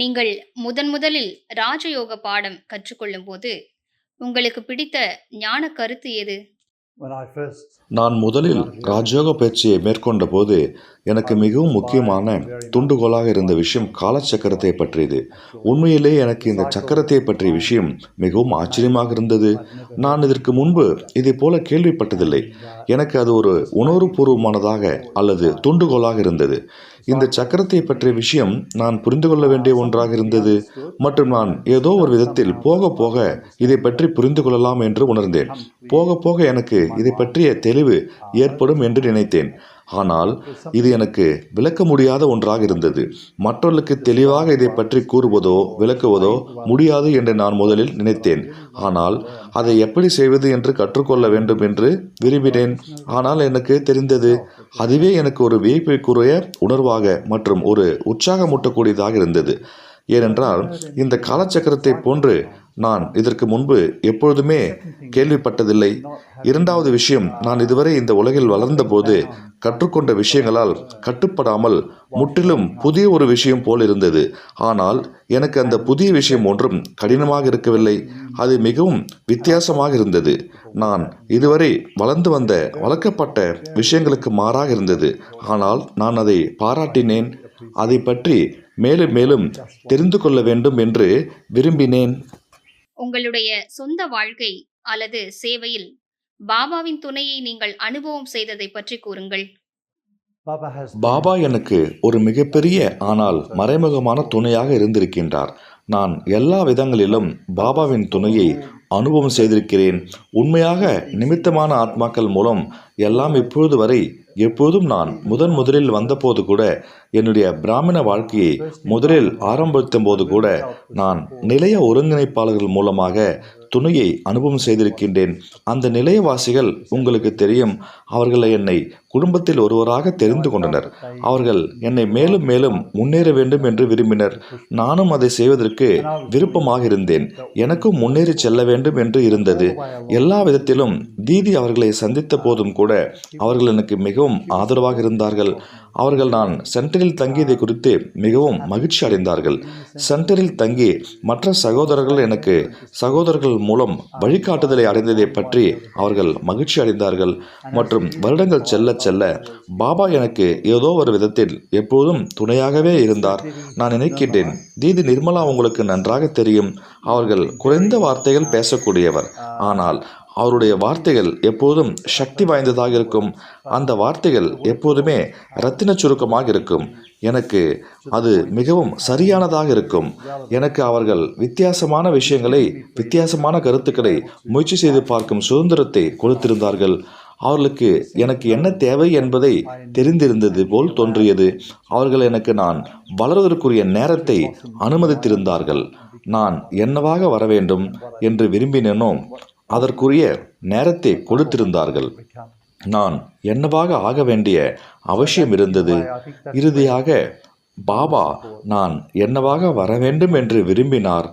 நீங்கள் முதலில் ராஜயோக பாடம் கற்றுக்கொள்ளும்போது, உங்களுக்கு பிடித்த ஞான கருத்து எது? When I first நான் முதலில் started yoga, ராஜயோக பயிற்சியை மேற்கொண்ட போது எனக்கு மிகவும் முக்கியமான துண்டுகோலாக இருந்த விஷயம் காலச்சக்கரத்தை பற்றியது. உண்மையிலே எனக்கு இந்த சக்கரத்தை பற்றிய விஷயம் மிகவும் ஆச்சரியமாக இருந்தது. நான் இதற்கு முன்பு இதை போல கேள்விப்பட்டதில்லை. எனக்கு அது ஒரு உணர்வுபூர்வமானதாக அல்லது துண்டுகோலாக இருந்தது. இந்த சக்கரத்தை பற்றிய விஷயம் நான் புரிந்து கொள்ள வேண்டிய ஒன்றாக இருந்தது மற்றும் நான் ஏதோ ஒரு விதத்தில் போக போக இதை பற்றி புரிந்து கொள்ளலாம் என்று உணர்ந்தேன். போக போக எனக்கு இதை பற்றிய தெளிவு ஏற்படும் என்று நினைத்தேன். ஆனால் இது எனக்கு விளக்க முடியாத ஒன்றாக இருந்தது. மற்றவர்களுக்கு தெளிவாக இதை பற்றி கூறுவதோ விளக்குவதோ முடியாது என்று நான் முதலில் நினைத்தேன். ஆனால் அதை எப்படி செய்வது என்று கற்றுக்கொள்ள வேண்டும் என்று விரும்பினேன். ஆனால் எனக்கு தெரிந்தது, அதுவே எனக்கு ஒரு வியப்புக்குரிய உணர்வாக மற்றும் ஒரு உற்சாகமூட்டக்கூடியதாக இருந்தது. ஏனென்றால் இந்த காலச்சக்கரத்தை போன்று நான் இதற்கு முன்பு எப்பொழுதுமே கேள்விப்பட்டதில்லை. இரண்டாவது விஷயம், நான் இதுவரை இந்த உலகில் வளர்ந்தபோது கற்றுக்கொண்ட விஷயங்களால் கட்டுப்படாமல் முற்றிலும் புதிய ஒரு விஷயம் போல் இருந்தது. ஆனால் எனக்கு அந்த புதிய விஷயம் ஒன்றும் கடினமாக இருக்கவில்லை. அது மிகவும் வித்தியாசமாக இருந்தது. நான் இதுவரை வளர்ந்து வந்த வளர்க்கப்பட்ட விஷயங்களுக்கு மாறாக இருந்தது. ஆனால் நான் அதை பாராட்டினேன். அதை பற்றி மேலும் மேலும் தெரிந்து கொள்ள வேண்டும் என்று விரும்பினேன். உங்களுடைய சொந்த வாழ்க்கை அல்லது சேவையில் பாபாவின் துணையை நீங்கள் அனுபவம் செய்ததை பற்றி கூறுங்கள். Baba has பாபா எனக்கு ஒரு மிகப்பெரிய ஆனால் மறைமுகமான துணையாக இருந்திருக்கின்றார். நான் எல்லா விதங்களிலும் பாபாவின் துணையை அனுபவம் செய்திருக்கிறேன். உண்மையாக நிமித்தமான ஆத்மாக்கள் மூலம் எல்லாம் இப்பொழுது வரை எப்போதும் நான் முதலில் வந்தபோது கூட, என்னுடைய பிராமண வாழ்க்கையை முதலில் ஆரம்பித்த போது கூட நான் நிலைய ஒருங்கிணைப்பாளர்கள் மூலமாக துணையை அனுபவம் செய்திருக்கின்றேன். அந்த நிலையவாசிகள் உங்களுக்கு தெரியும், அவர்கள் என்னை குடும்பத்தில் ஒருவராக தெரிந்து கொண்டனர். அவர்கள் என்னை மேலும் மேலும் முன்னேற வேண்டும் என்று விரும்பினர். நானும் அதை செய்வதற்கு விருப்பமாக இருந்தேன். எனக்கும் முன்னேறி செல்ல வேண்டும் என்று இருந்தது. எல்லா விதத்திலும் தீதி அவர்களை சந்தித்த போதும் கூட அவர்கள் எனக்கு மிகவும் ஆதரவாக இருந்தார்கள். அவர்கள் நான் சென்டரில் தங்கியதை குறித்து மிகவும் மகிழ்ச்சி அடைந்தார்கள். சென்டரில் தங்கி மற்ற சகோதரர்கள் மூலம் வழிகாட்டுதலை அடைந்ததை பற்றி அவர்கள் மகிழ்ச்சி அடைந்தார்கள். மற்றும் வருடங்கள் செல்ல செல்ல பாபா எனக்கு ஏதோ ஒரு விதத்தில் எப்போதும் துணையாகவே இருந்தார். நான் நினைக்கின்றேன், தீதி நிர்மலா உங்களுக்கு நன்றாக தெரியும். அவர்கள் குறைந்த வார்த்தைகள் பேசக்கூடியவர். ஆனால் அவருடைய வார்த்தைகள் எப்போதும் சக்தி வாய்ந்ததாக இருக்கும். அந்த வார்த்தைகள் எப்போதுமே இரத்தின சுருக்கமாக இருக்கும். எனக்கு அது மிகவும் சரியானதாக இருக்கும். எனக்கு அவர்கள் வித்தியாசமான விஷயங்களை, வித்தியாசமான கருத்துக்களை முயற்சி செய்து பார்க்கும் சுதந்திரத்தை கொடுத்திருந்தார்கள். அவர்களுக்கு எனக்கு என்ன தேவை என்பதை தெரிந்திருந்தது போல் தோன்றியது. அவர்கள் எனக்கு நான் வளர்வதற்குரிய நேரத்தை அனுமதித்திருந்தார்கள். நான் என்னவாக வர வேண்டும் என்று விரும்பினேனோ அதற்குரிய நேரத்தை கொடுத்திருந்தார்கள். நான் என்னவாக ஆக வேண்டிய அவசியம் இருந்தது. இறுதியாக பாபா நான் என்னவாக வர வேண்டும் என்று விரும்பினார்.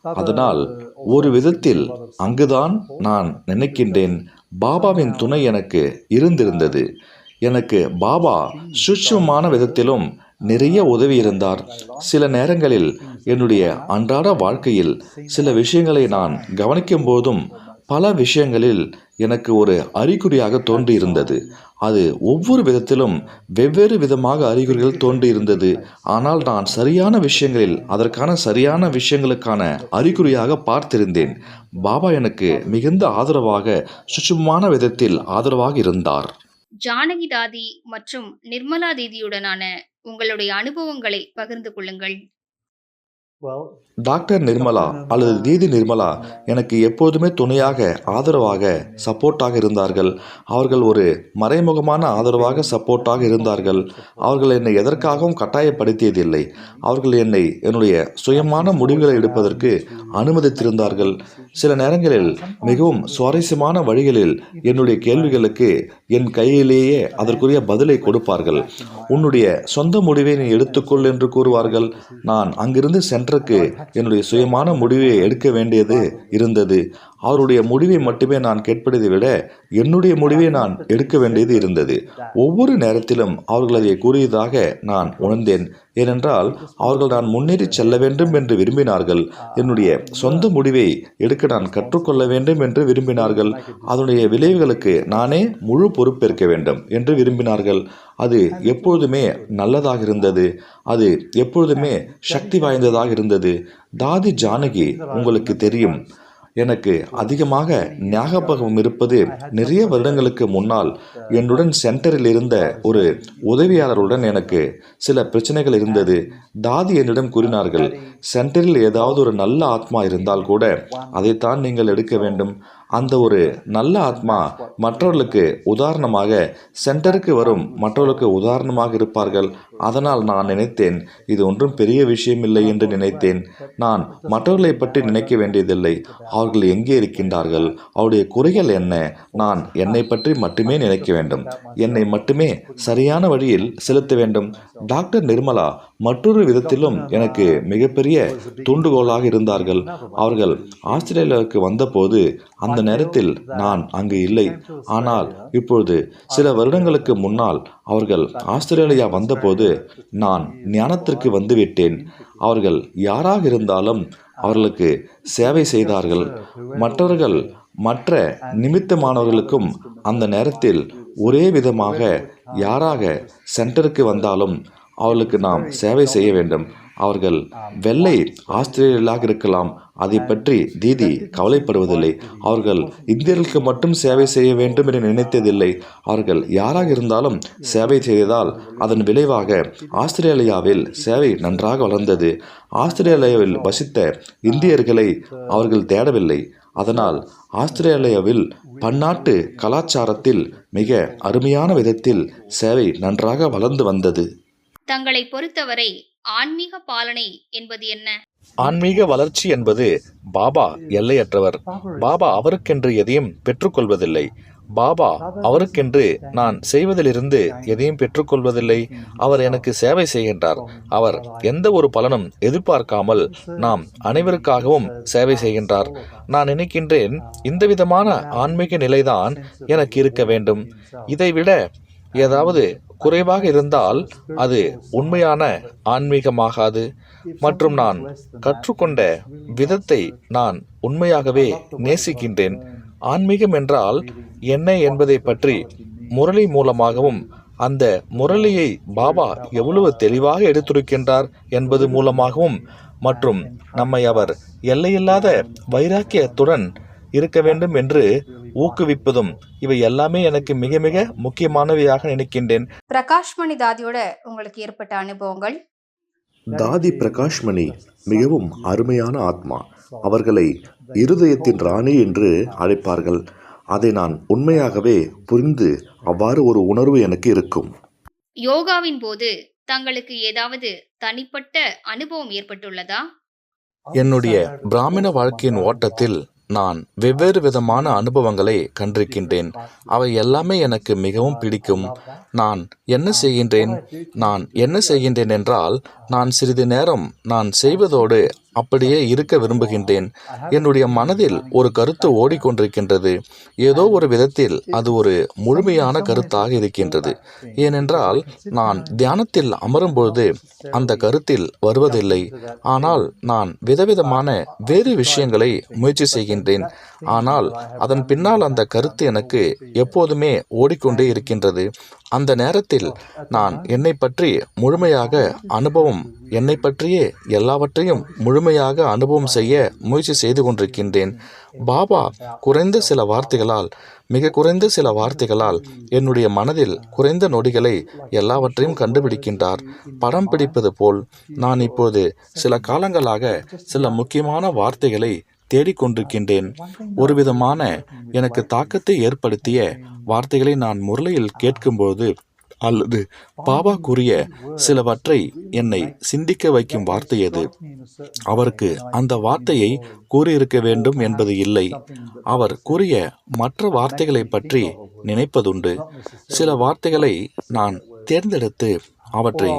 அதனால் ஒரு விதத்தில் அங்குதான் நான் நினைக்கின்றேன், பாபாவின் துணை எனக்கு இருந்திருந்தது. எனக்கு பாபா சூட்சுமமான விதத்திலும் நிறைய உதவி இருந்தார். சில நேரங்களில் என்னுடைய அன்றாட வாழ்க்கையில் சில விஷயங்களை நான் கவனிக்கும் போதும் பல விஷயங்களில் எனக்கு ஒரு அறிகுறியாக தோன்றியிருந்தது. அது ஒவ்வொரு விதத்திலும் வெவ்வேறு விதமாக அறிகுறிகள் தோன்றியிருந்தது. ஆனால் நான் சரியான விஷயங்களில் அதற்கான சரியான விஷயங்களுக்கான அறிகுறியாக பார்த்திருந்தேன். பாபா எனக்கு மிகுந்த ஆதரவாக, சுட்சுமமான விதத்தில் ஆதரவாக இருந்தார். ஜானகி தாதி மற்றும் நிர்மலா தீதியுடனான உங்களுடைய அனுபவங்களை பகிர்ந்து கொள்ளுங்கள். well, டாக்டர் நிர்மலா அல்லது தீதி நிர்மலா எனக்கு எப்போதுமே துணையாக, ஆதரவாக, சப்போர்ட்டாக இருந்தார்கள். அவர்கள் ஒரு மறைமுகமான ஆதரவாக, சப்போர்ட்டாக இருந்தார்கள். அவர்கள் என்னை எதற்காகவும் கட்டாயப்படுத்தியதில்லை. அவர்கள் என்னுடைய சுயமான முடிவுகளை எடுப்பதற்கு அனுமதித்திருந்தார்கள். சில நேரங்களில் மிகவும் சுவாரஸ்யமான வழிகளில் என்னுடைய கேள்விகளுக்கு என் கையிலேயே அதற்குரிய பதிலை கொடுப்பார்கள். உன்னுடைய சொந்த முடிவை நீ எடுத்துக்கொள் என்று கூறுவார்கள். நான் அங்கிருந்து சென்டருக்கு என்னுடைய சுயமான முடிவை எடுக்க வேண்டியது இருந்தது. அவருடைய முடிவை மட்டுமே நான் கேட்பதை விட என்னுடைய முடிவை நான் எடுக்க வேண்டியது இருந்தது. ஒவ்வொரு நேரத்திலும் அவர்கள் அதை கூறியதாக நான் உணர்ந்தேன். ஏனென்றால் அவர்கள் நான் முன்னேறி செல்ல வேண்டும் என்று விரும்பினார்கள். என்னுடைய சொந்த முடிவை எடுக்க நான் கற்றுக்கொள்ள வேண்டும் என்று விரும்பினார்கள். அதனுடைய விளைவுகளுக்கு நானே முழு பொறுப்பேற்க வேண்டும் என்று விரும்பினார்கள். அது எப்பொழுதுமே நல்லதாக இருந்தது. அது எப்பொழுதுமே சக்தி வாய்ந்ததாக இருந்தது. தாதி ஜானகி உங்களுக்கு தெரியும், எனக்கு அதிகமாக ஞாபகம் இருப்பது நிறைய வருடங்களுக்கு முன்னால் என்னுடன் சென்டரில் இருந்த ஒரு உதவியாளருடன் எனக்கு சில பிரச்சனைகள் இருந்தது. தாதி என்னிடம் கூறினார்கள், சென்டரில் ஏதாவது ஒரு நல்ல ஆத்மா இருந்தால் கூட அதைத்தான் நீங்கள் எடுக்க வேண்டும். அந்த ஒரு நல்ல ஆத்மா மற்றவர்களுக்கு உதாரணமாக, சென்டருக்கு வரும் மற்றவர்களுக்கு உதாரணமாக இருப்பார்கள். அதனால் நான் நினைத்தேன், இது ஒன்றும் பெரிய விஷயம் இல்லை என்று நினைத்தேன். நான் மற்றவர்களை பற்றி நினைக்க வேண்டியதில்லை. அவர்கள் எங்கே இருக்கின்றார்கள், அவருடைய குறைகள் என்ன, நான் என்னை பற்றி மட்டுமே நினைக்க வேண்டும். என்னை மட்டுமே சரியான வழியில் செலுத்த வேண்டும். டாக்டர் நிர்மலா மற்றொரு விதத்திலும் எனக்கு மிகப்பெரிய தூண்டுகோலாக இருந்தார்கள். அவர்கள் ஆஸ்திரேலியாவுக்கு வந்தபோது அந்த நேரத்தில் நான் அங்கு இல்லை. ஆனால் இப்பொழுது சில வருடங்களுக்கு முன்னால் அவர்கள் ஆஸ்திரேலியா வந்தபோது நான் ஞானத்திற்கு வந்துவிட்டேன். அவர்கள் யாராக இருந்தாலும் அவர்களுக்கு சேவை செய்தார்கள். மற்றவர்கள் மற்ற நிமித்தமானவர்களுக்கும் அந்த நேரத்தில் ஒரே விதமாக யாராக சென்டருக்கு வந்தாலும் அவர்களுக்கு நாம் சேவை செய்ய வேண்டும். அவர்கள் வெள்ளை ஆஸ்திரேலியர்களாக இருக்கலாம், அதை பற்றி தீதி கவலைப்படுவதில்லை. அவர்கள் இந்தியர்களுக்கு மட்டும் சேவை செய்ய வேண்டும் என்று நினைத்ததில்லை. அவர்கள் யாராக இருந்தாலும் சேவை செய்ததால் அதன் விளைவாக ஆஸ்திரேலியாவில் சேவை நன்றாக வளர்ந்தது. ஆஸ்திரேலியாவில் வசித்த இந்தியர்களை அவர்கள் தேடவில்லை. அதனால் ஆஸ்திரேலியாவில் பன்னாட்டு கலாச்சாரத்தில் மிக அருமையான விதத்தில் சேவை நன்றாக வளர்ந்து வந்தது. தங்களை பொறுத்தவரை ஆன்மீக பாலனை என்பது என்ன? ஆன்மீக வளர்ச்சி என்பது பாபா எல்லையற்றவர். பாபா அவருக்கென்று எதையும் பெற்றுக்கொள்வதில்லை. பாபா அவருக்கென்று நான் செய்வதிலிருந்து எதையும் பெற்றுக்கொள்வதில்லை. அவர் எனக்கு சேவை செய்கின்றார். அவர் எந்த ஒரு பலனும் எதிர்பார்க்காமல் நாம் அனைவருக்காகவும் சேவை செய்கின்றார். நான் நினைக்கின்றேன், இந்த விதமான ஆன்மீக நிலைதான் எனக்கு இருக்க வேண்டும். இதைவிட ஏதாவது குறைவாக இருந்தால் அது உண்மையான ஆன்மீகமாகாது. மற்றும் நான் கற்றுக்கொண்ட விதத்தை நான் உண்மையாகவே நேசிக்கின்றேன். ஆன்மீகம் என்றால் என்ன என்பதை பற்றி முரளி மூலமாகவும், அந்த முரளியை பாபா எவ்வளவு தெளிவாக எடுத்துரைக்கின்றார் என்பது மூலமாகவும், மற்றும் நம்மை அவர் எல்லையில்லாத வைராக்கியத்துடன் இருக்க வேண்டும் என்று ஊக்குவிப்பதும், இவை எல்லாமே எனக்கு மிக மிக முக்கியமானவையாக நினைக்கின்றேன். பிரகாஷ்மணி தாதியோட உங்களுக்கு ஏற்பட்ட அனுபவங்கள்? தாதி பிரகாஷ்மணி மிகவும் அருமையான ஆத்மா. அவர்களை இருதயத்தின் ராணி என்று அழைப்பார்கள். அதை நான் உண்மையாகவே புரிந்து அவ்வாறு ஒரு உணர்வு எனக்கு இருக்கும். யோகாவின் போது தங்களுக்கு ஏதாவது தனிப்பட்ட அனுபவம் ஏற்பட்டுள்ளதா? என்னுடைய பிராமண வாழ்க்கையின் ஓட்டத்தில் நான் வெவ்வேறு விதமான அனுபவங்களை கண்டிருக்கின்றேன். அவை எல்லாமே எனக்கு மிகவும் பிடிக்கும். நான் என்ன செய்கின்றேன் என்றால், நான் சிறிது நேரம் நான் செய்வதோடு அப்படியே இருக்க விரும்புகின்றேன். என்னுடைய மனதில் ஒரு கருத்து ஓடிக்கொண்டிருக்கின்றது. ஏதோ ஒரு விதத்தில் அது ஒரு முழுமையான கருத்தாக இருக்கின்றது. ஏனென்றால் நான் தியானத்தில் அமரும்பொழுது அந்த கருத்தில் வருவதில்லை. ஆனால் நான் விதவிதமான வேறு விஷயங்களை முயற்சி செய்கின்றேன். ஆனால் அதன் பின்னால் அந்த கருத்து எனக்கு எப்போதுமே ஓடிக்கொண்டே இருக்கின்றது. அந்த நேரத்தில் நான் என்னை பற்றி முழுமையாக என்னை பற்றியே எல்லாவற்றையும் முழுமையாக அனுபவம் செய்ய முயற்சி செய்து கொண்டிருக்கின்றேன். பாபா மிக குறைந்த சில வார்த்தைகளால் என்னுடைய மனதில் குறைந்த நொடிகளை எல்லாவற்றையும் கண்டுபிடிக்கின்றார். படம் பிடிப்பது போல் நான் இப்போது சில காலங்களாக சில முக்கியமான வார்த்தைகளை தேடிக்கொண்டிருக்கின்றேன். ஒரு விதமான எனக்கு தாக்கத்தை ஏற்படுத்திய வார்த்தைகளை நான் முரளியில் கேட்கும்போது, அல்லது பாபா கூறிய சிலவற்றை என்னை சிந்திக்க வைக்கும் வார்த்தை எது? அவருக்கு அந்த வார்த்தையை கூறியிருக்க வேண்டும் என்பது இல்லை. அவர் கூறிய மற்ற வார்த்தைகளை பற்றி நினைப்பதுண்டு. சில வார்த்தைகளை நான் தேர்ந்தெடுத்து அவற்றை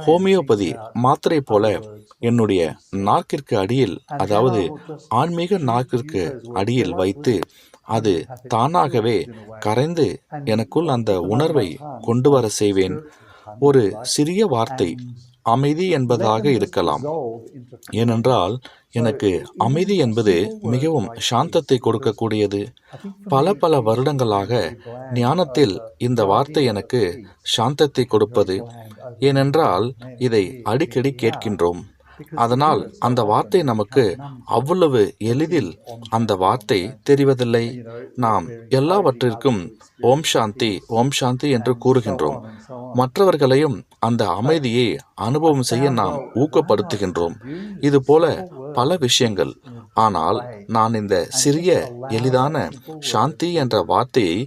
ஹோமியோபதி மாத்திரை போல என்னுடைய நாக்கிற்கு அடியில், அதாவது ஆன்மீக நாக்கிற்கு அடியில் வைத்து அது தானாகவே கரைந்து எனக்குள் அந்த உணர்வை கொண்டு வர செய்வேன். ஒரு சிறிய வார்த்தை அமைதி என்பதாக இருக்கலாம். ஏனென்றால் எனக்கு அமைதி என்பது மிகவும் சாந்தத்தை கொடுக்கக்கூடியது. பல வருடங்களாக ஞானத்தில் இந்த வார்த்தை எனக்கு சாந்தத்தை கொடுப்பது. ஏனென்றால் இதை அடிக்கடி கேட்கின்றோம். அதனால் அந்த வார்த்தை நமக்கு அவ்வளவு எளிதில் அந்த வார்த்தை தெரிவதில்லை. நாம் எல்லாவற்றிற்கும் ஓம் சாந்தி ஓம் சாந்தி என்று கூறுகின்றோம். மற்றவர்களையும் அந்த அமைதியை அனுபவம் செய்ய நாம் ஊக்கப்படுத்துகின்றோம். இது போல பல விஷயங்கள். ஆனால் நான் இந்த சிறிய எளிதான சாந்தி என்ற வார்த்தையை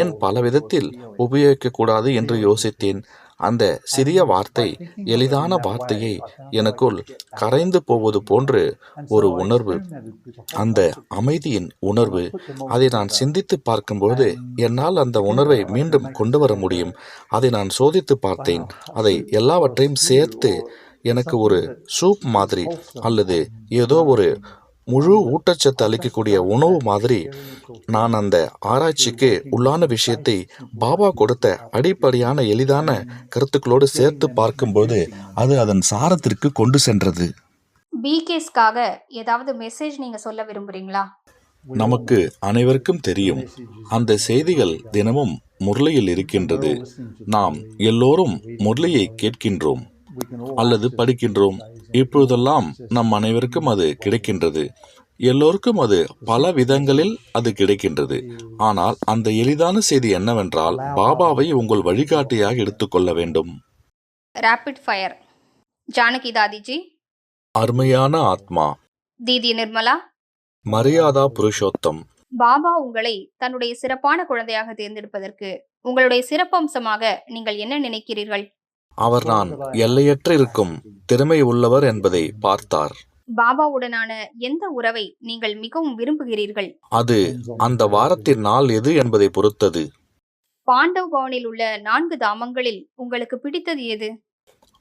ஏன் பல விதத்தில் உபயோகிக்க கூடாது என்று யோசித்தேன். அந்த சிறிய வார்த்தை, எளிதான வார்த்தையை எனக்குள் கரைந்து போவது போன்று ஒரு உணர்வு, அந்த அமைதியின் உணர்வு. அதை நான் சிந்தித்து பார்க்கும்போது என்னால் அந்த உணர்வை மீண்டும் கொண்டு வர முடியும். அதை நான் சோதித்து பார்த்தேன். அதை எல்லாவற்றையும் சேர்த்து எனக்கு ஒரு சூப் மாதிரி அல்லது ஏதோ ஒரு முழு ஊட்டச்சத்து அளிக்கக்கூடிய உணவு மாதிரி நான் அந்த ஆராய்ச்சிக்கு உள்ளான விஷயத்தை பாபா கொடுத்த அடிப்படையான எளிதான கருத்துக்களோடு சேர்த்து பார்க்கும்போது அது அதன் சாரத்திற்கு கொண்டு சென்றது. பிகேஸ்க்காக ஏதாவது மெசேஜ் நீங்க சொல்ல விரும்புறீங்களா? நமக்கு அனைவருக்கும் தெரியும், அந்த செய்திகள் தினமும் முரளியில் இருக்கின்றது. நாம் எல்லோரும் முரளியை கேட்கின்றோம் அல்லது படிக்கின்றோம். இப்பொழுதெல்லாம் நம் அனைவருக்கும் அது கிடைக்கின்றது. எல்லோருக்கும் அது பல விதங்களில் அது கிடைக்கின்றது. ஆனால் அந்த எளிதான செய்தி என்னவென்றால், பாபாவை உங்கள் வழிகாட்டியாக எடுத்துக்கொள்ள வேண்டும். Rapid fire. ஜானகி தாதிஜி, அருமையான ஆத்மா. தீதி நிர்மலா, மரியாதா புருஷோத்தம். பாபா உங்களை தன்னுடைய சிறப்பான குழந்தையாக தேர்ந்தெடுப்பதற்கு உங்களுடைய சிறப்பம்சமாக நீங்கள் என்ன நினைக்கிறீர்கள்? அவர் நான் எல்லையற்ற இருக்கும் திறமை உள்ளவர் என்பதை பார்த்தார். பாபாவுடனான எந்த உறவை நீங்கள் மிகவும் விரும்புகிறீர்கள்? அது அந்த வாரத்தின் நாள் எது என்பதை பொறுத்தது. பாண்டவ் பவனில் உள்ள 4 தாமங்களில் உங்களுக்கு பிடித்தது எது?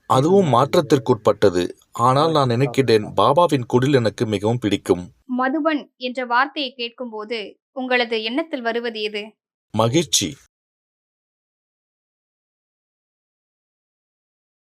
அதுவும் மாற்றத்திற்குட்பட்டது. ஆனால் நான் நினைக்கிறேன் பாபாவின் குடில் எனக்கு மிகவும் பிடிக்கும். மதுபன் என்ற வார்த்தையை கேட்கும் போது உங்களது எண்ணத்தில் வருவது எது? மகிழ்ச்சி.